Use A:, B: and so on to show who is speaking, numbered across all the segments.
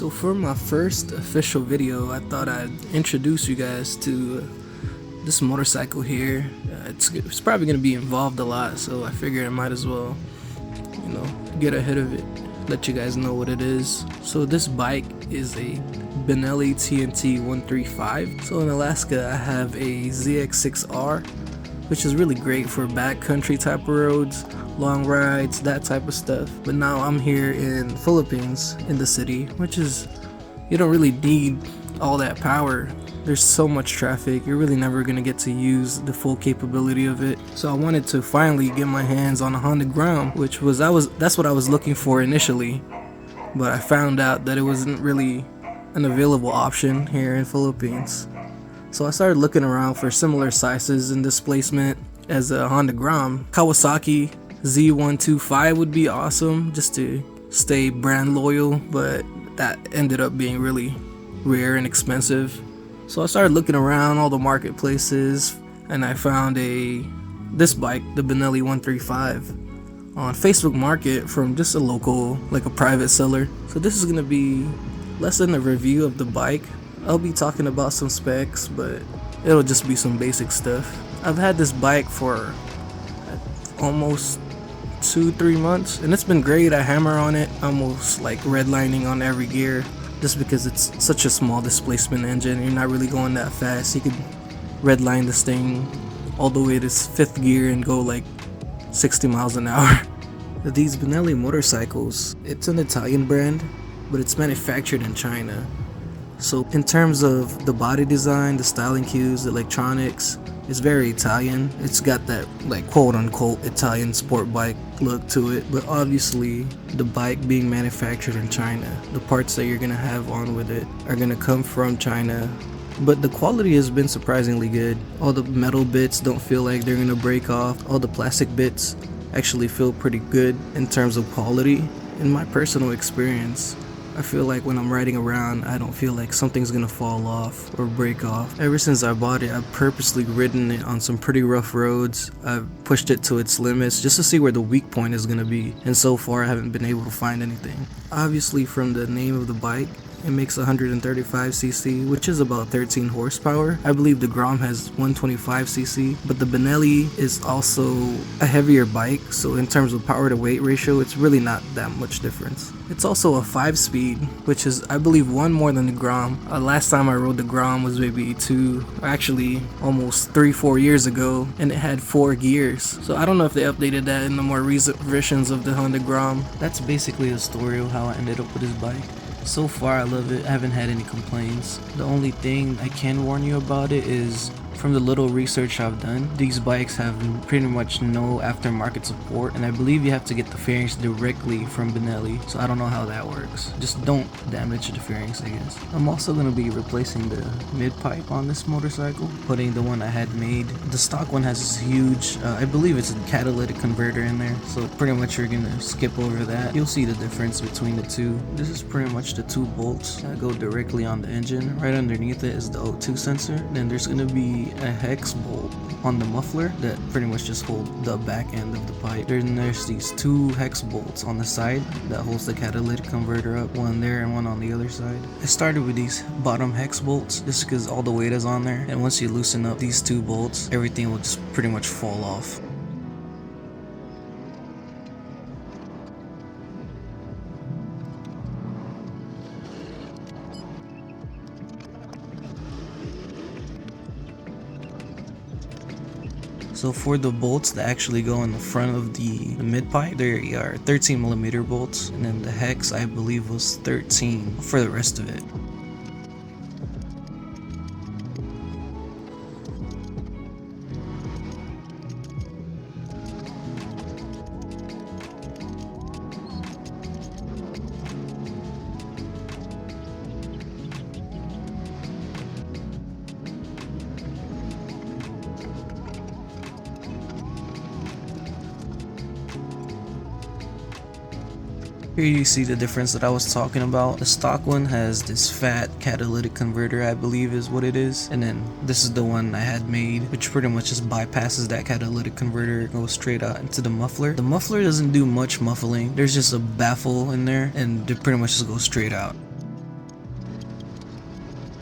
A: So for my first official video, I thought I'd introduce you guys to this motorcycle here. It's probably going to be involved a lot, so I figured I might as well, get ahead of it, let you guys know what it is. So this bike is a BENELLI TNT 135. So in Alaska, I have a ZX6R, which is really great for backcountry type of roads, long rides, that type of stuff. But now I'm here in Philippines, in the city, which is, you don't really need all that power. There's so much traffic, you're really never gonna get to use the full capability of it. So I wanted to finally get my hands on a Honda Grom, that's what I was looking for initially. But I found out that it wasn't really an available option here in Philippines. So I started looking around for similar sizes and displacement as a Honda Grom. Kawasaki Z125 would be awesome just to stay brand loyal, but that ended up being really rare and expensive. So I started looking around all the marketplaces and I found this bike, the BENELLI 135, on Facebook Market from just a local, like a private seller. So this is gonna be less than a review of the bike. I'll be talking about some specs, but it'll just be some basic stuff. I've had this bike for almost 2-3 months and it's been great. I hammer on it, almost like redlining on every gear, just because it's such a small displacement engine. You're not really going that fast. You could redline this thing all the way to 5th gear and go like 60 miles an hour. These BENELLI motorcycles, it's an Italian brand, but it's manufactured in China. So in terms of the body design, the styling cues, the electronics, it's very Italian. It's got that like quote unquote Italian sport bike look to it, but obviously the bike being manufactured in China, the parts that you're gonna have on with it are gonna come from China. But the quality has been surprisingly good. All the metal bits don't feel like they're gonna break off. All the plastic bits actually feel pretty good in terms of quality. In my personal experience, I feel like when I'm riding around, I don't feel like something's gonna fall off or break off. Ever since I bought it, I've purposely ridden it on some pretty rough roads. I've pushed it to its limits just to see where the weak point is gonna be, and so far I haven't been able to find anything. Obviously, from the name of the bike, it makes 135cc, which is about 13 horsepower. I believe the Grom has 125cc, but the BENELLI is also a heavier bike, so in terms of power to weight ratio, it's really not that much difference. It's also a 5-speed, which is, I believe, one more than the Grom. Last time I rode the Grom was maybe almost 3-4 years ago, and it had 4 gears. So I don't know if they updated that in the more recent versions of the Honda Grom. That's basically the story of how I ended up with this bike. So far I love it, I haven't had any complaints. The only thing I can warn you about it is, from the little research I've done, these bikes have pretty much no aftermarket support, and I believe you have to get the fairings directly from BENELLI, so I don't know how that works. Just don't damage the fairings, I guess. I'm also going to be replacing the mid-pipe on this motorcycle, putting the one I had made. The stock one has this huge, I believe it's a catalytic converter in there, so pretty much you're going to skip over that. You'll see the difference between the two. This is pretty much the 2 bolts that go directly on the engine. Right underneath it is the O2 sensor. Then there's going to be a hex bolt on the muffler that pretty much just hold the back end of the pipe. Then there's these 2 hex bolts on the side that holds the catalytic converter up, one there and one on the other side. I started with these bottom hex bolts just because all the weight is on there, and once you loosen up these 2 bolts, everything will just pretty much fall off. So for the bolts that actually go in the front of the mid-pipe, there are 13mm bolts, and then the hex I believe was 13 for the rest of it. Here you see the difference that I was talking about. The stock one has this fat catalytic converter, I believe is what it is, and then this is the one I had made, which pretty much just bypasses that catalytic converter, goes straight out into the muffler. The muffler doesn't do much muffling, there's just a baffle in there and it pretty much just goes straight out.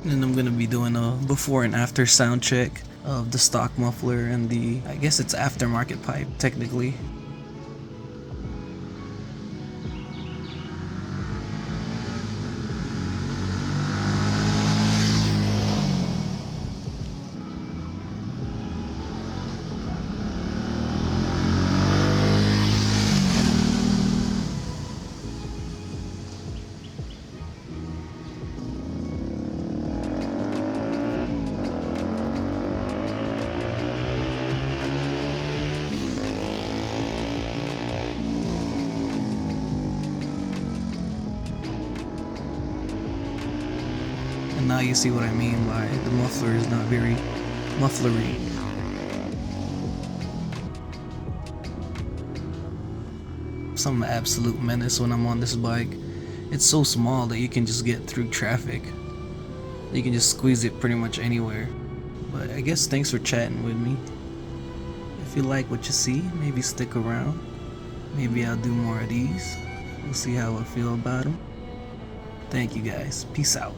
A: And I'm gonna be doing a before and after sound check of the stock muffler and the, I guess it's aftermarket pipe technically. And now you see what I mean by the muffler is not very mufflery. Some absolute menace when I'm on this bike. It's so small that you can just get through traffic. You can just squeeze it pretty much anywhere. But I guess thanks for chatting with me. If you like what you see, maybe stick around. Maybe I'll do more of these. We'll see how I feel about them. Thank you guys. Peace out.